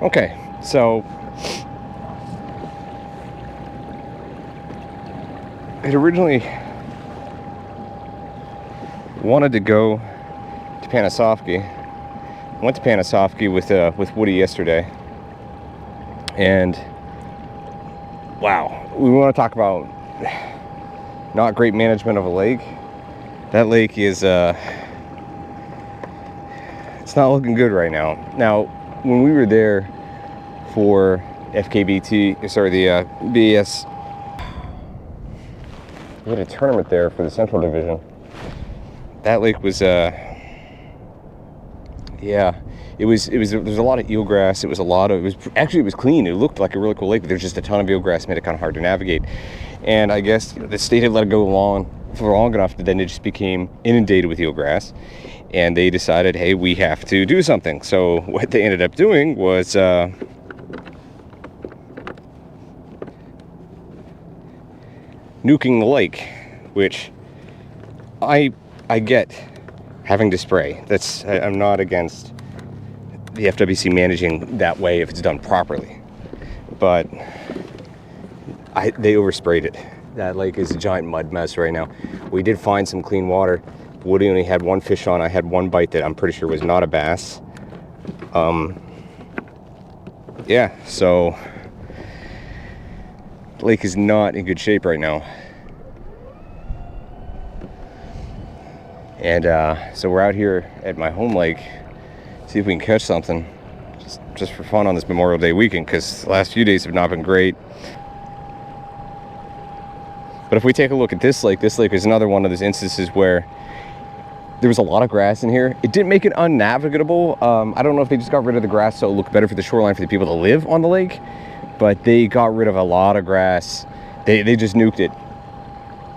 Okay, so I originally wanted to go to Panasofsky. I went to Panasofsky with Woody yesterday, and wow, we want to talk about not great management of a lake. That lake is it's not looking good right now. Now, when we were there for FKBT, sorry, the BS, we had a tournament there for the Central Division. That lake was yeah, it was there was a lot of eelgrass. It was clean. It looked like a really cool lake, but there's just a ton of eelgrass, made it kind of hard to navigate. And I guess the state had let it go for long enough that then it just became inundated with eelgrass, and they decided, hey, we have to do something. So what they ended up doing was nuking the lake, which I get having to spray. I'm not against the FWC managing that way if it's done properly, but they oversprayed it. That lake is a giant mud mess right now. We did find some clean water. Woody only had one fish on. I had one bite that I'm pretty sure was not a bass. Yeah, so the lake is not in good shape right now. And so we're out here at my home lake, see if we can catch something, just for fun on this Memorial Day weekend, because the last few days have not been great. But if we take a look at this lake is another one of those instances where there was a lot of grass in here. It didn't make it unnavigable. I don't know if they just got rid of the grass so it looked better for the shoreline for the people that live on the lake, but they got rid of a lot of grass. They just nuked it.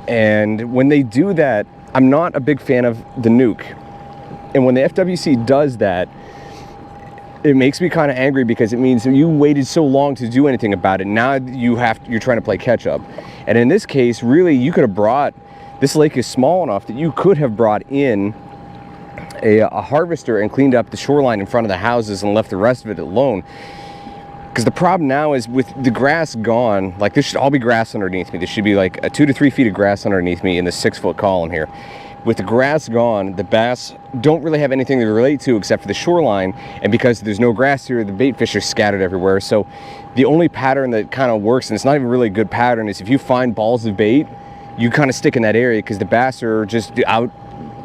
And when they do that, I'm not a big fan of the nuke. And when the FWC does that, it makes me kind of angry, because it means you waited so long to do anything about it. Now you're trying to play catch up. And in this case, really, you could have this lake is small enough that you could have brought in a harvester and cleaned up the shoreline in front of the houses and left the rest of it alone. Because the problem now is, with the grass gone, like, this should all be grass underneath me. There should be like 2 to 3 feet of grass underneath me in the 6-foot column here. With the grass gone, the bass don't really have anything to relate to except for the shoreline. And because there's no grass here, the bait fish are scattered everywhere. So the only pattern that kind of works, and it's not even really a good pattern, is if you find balls of bait, you kind of stick in that area, because the bass are just out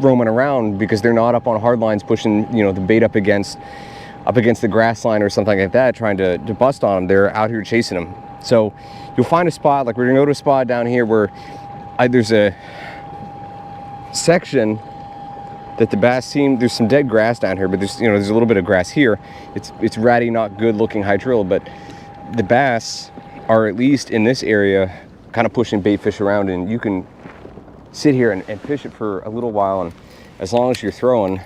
roaming around, because they're not up on hard lines pushing, the bait up against the grass line or something like that, trying to bust on them. They're out here chasing them. So you'll find a spot, like we're gonna go to a spot down here where there's a section that the bass there's some dead grass down here, but there's a little bit of grass here. It's ratty, not good looking hydrilla, but the bass are at least in this area kind of pushing bait fish around, and you can sit here and fish it for a little while, and as long as you're throwing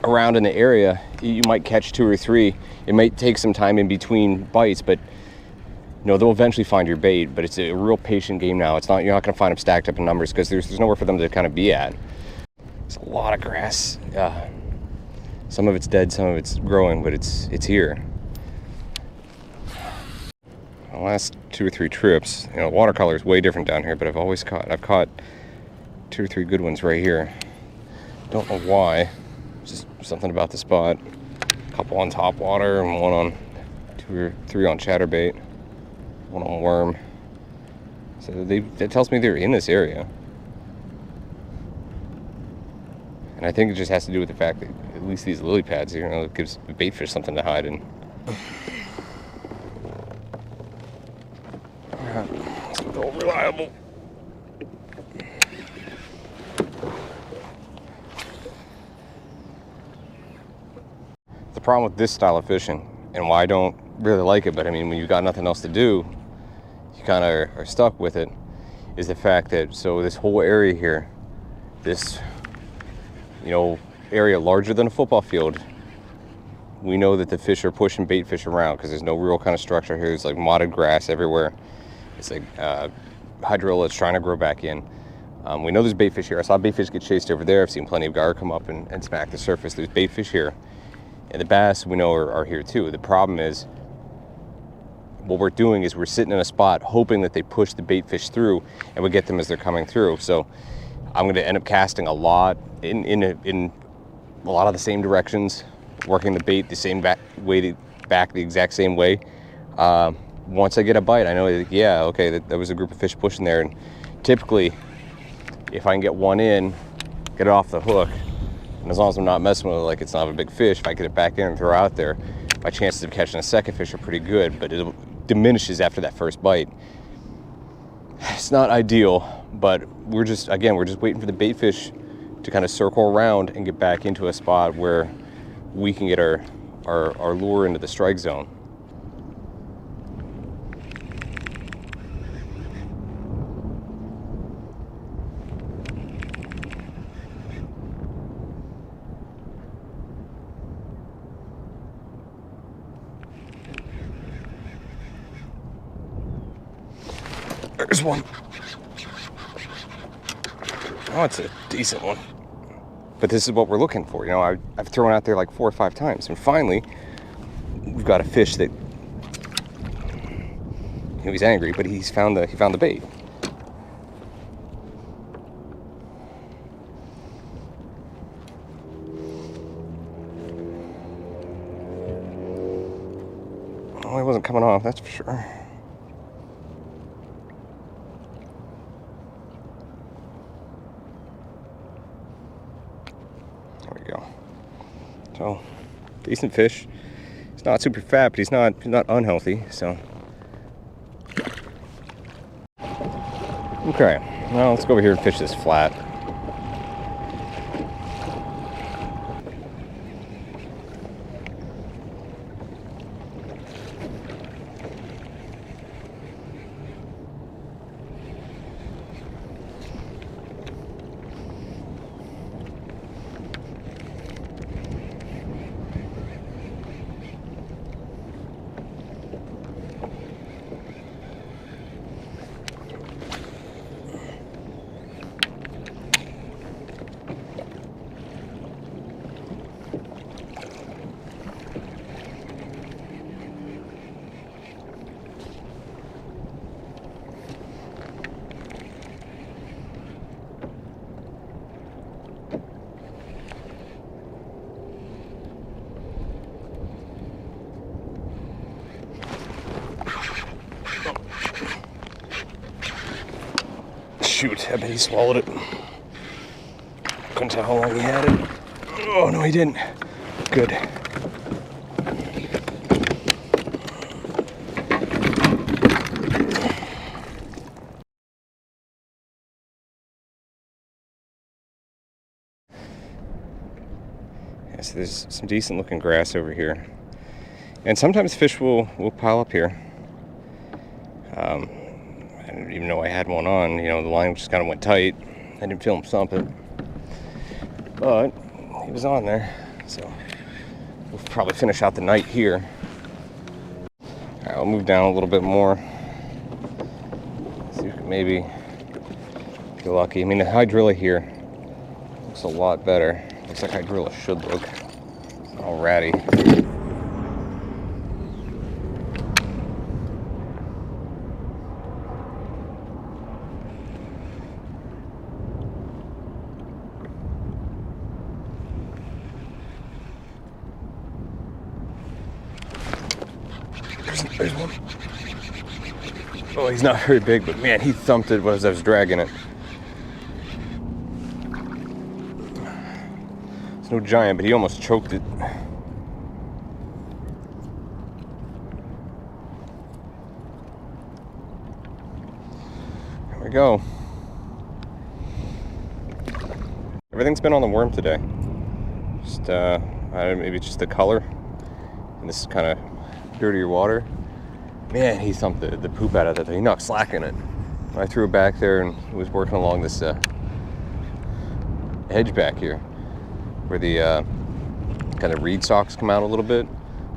around in the area, you might catch 2 or 3. It might take some time in between bites, but they'll eventually find your bait. But it's a real patient game now. You're not going to find them stacked up in numbers, because there's nowhere for them to kind of be at. There's a lot of grass. Some of it's dead, some of it's growing, but it's here. The last 2 or 3 trips, watercolor is way different down here, but I've caught 2 or 3 good ones right here. Don't know why. Just something about the spot. A couple on top water, and one on 2 or 3 on chatterbait, one on worm. So that tells me they're in this area. And I think it just has to do with the fact that at least these lily pads here, it gives the bait fish something to hide in. It's all reliable. The problem with this style of fishing, and why I don't really like it, but I mean, when you've got nothing else to do, you kind of are stuck with it, is the fact that, so this whole area here, this, area larger than a football field, we know that the fish are pushing bait fish around, because there's no real kind of structure here. There's like modded grass everywhere. It's like hydrilla is trying to grow back in. We know there's bait fish here. I saw bait fish get chased over there. I've seen plenty of gar come up and smack the surface. There's bait fish here. And the bass we know are here too. The problem is, what we're doing is we're sitting in a spot hoping that they push the bait fish through and we get them as they're coming through. So I'm going to end up casting a lot in a lot of the same directions, working the bait the same back the exact same way. Once I get a bite, I know, yeah, okay, there was a group of fish pushing there. And typically, if I can get one in, get it off the hook, and as long as I'm not messing with it like it's not a big fish, if I get it back in and throw out there, my chances of catching a second fish are pretty good, but it diminishes after that first bite. It's not ideal, but we're just waiting for the bait fish to kind of circle around and get back into a spot where we can get our lure into the strike zone. There's one. Oh, it's a decent one. But this is what we're looking for. You know, I've thrown out there like 4 or 5 times, and finally, we've got a fish that, you know, he's angry, but he found the bait. Well, it wasn't coming off, that's for sure. So, decent fish. He's not super fat, but he's not unhealthy, so. Okay, well, let's go over here and fish this flat. Shoot, I bet he swallowed it. Couldn't tell how long he had it. Oh, no, he didn't. Good. Yeah, so there's some decent looking grass over here. And sometimes fish will pile up here. I didn't even know I had one on. You know, the line just kind of went tight. I didn't feel him sump it, but he was on there. So we'll probably finish out the night here. All right, I'll move down a little bit more. See if we can maybe get lucky. I mean, the hydrilla here looks a lot better. Looks like hydrilla should look. All ratty. There's one. Oh, he's not very big, but man, he thumped it as I was dragging it. It's no giant, but he almost choked it. There we go. Everything's been on the worm today. Just, maybe it's just the color. And this is kind of dirtier water. Man, he thumped the poop out of that thing. He knocked slack in it. I threw it back there and was working along this edge back here where the kind of reed stalks come out a little bit.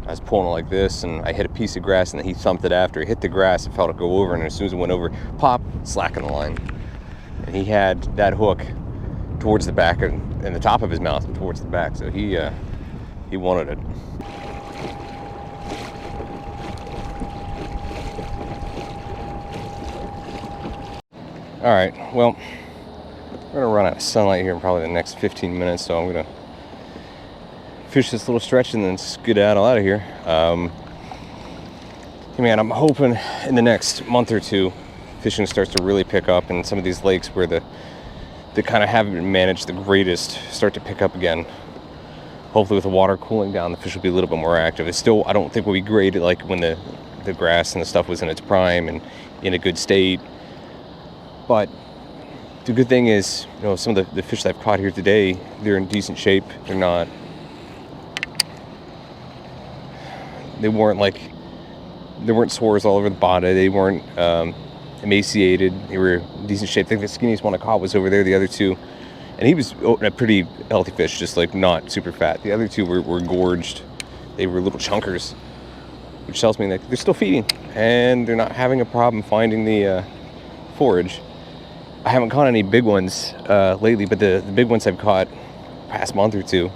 I was pulling it like this and I hit a piece of grass and then he thumped it after. He hit the grass and felt it go over, and as soon as it went over, pop, slack in the line. and he had that hook towards the back and the top of his mouth and towards the back, so he wanted it. All right, well, we're gonna run out of sunlight here in probably the next 15 minutes, so I'm gonna fish this little stretch and then skedaddle out of here. Man, I'm hoping in the next month or two, fishing starts to really pick up, and some of these lakes where they kind of haven't been managed the greatest start to pick up again. Hopefully with the water cooling down, the fish will be a little bit more active. It's still, I don't think we'll be great like when the grass and the stuff was in its prime and in a good state. But the good thing is, you know, some of the fish that I've caught here today, they're in decent shape. They weren't sores all over the body. They weren't emaciated. They were in decent shape. I think the skinniest one I caught was over there. The other two, and he was a pretty healthy fish, just like not super fat. The other two were gorged. They were little chunkers, which tells me that they're still feeding and they're not having a problem finding the forage. I haven't caught any big ones lately, but the big ones I've caught past month or two,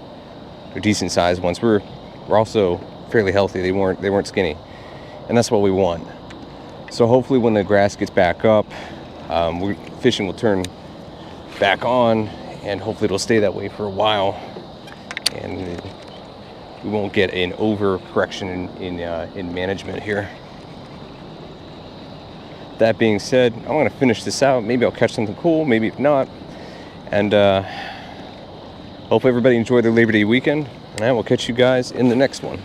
they're decent sized ones. We're also fairly healthy. They weren't skinny, and that's what we want. So hopefully when the grass gets back up, fishing will turn back on, and hopefully it'll stay that way for a while, and we won't get an overcorrection in management here. That being said, I'm going to finish this out. Maybe I'll catch something cool, maybe if not. And hope everybody enjoyed their Labor Day weekend, and I will catch you guys in the next one.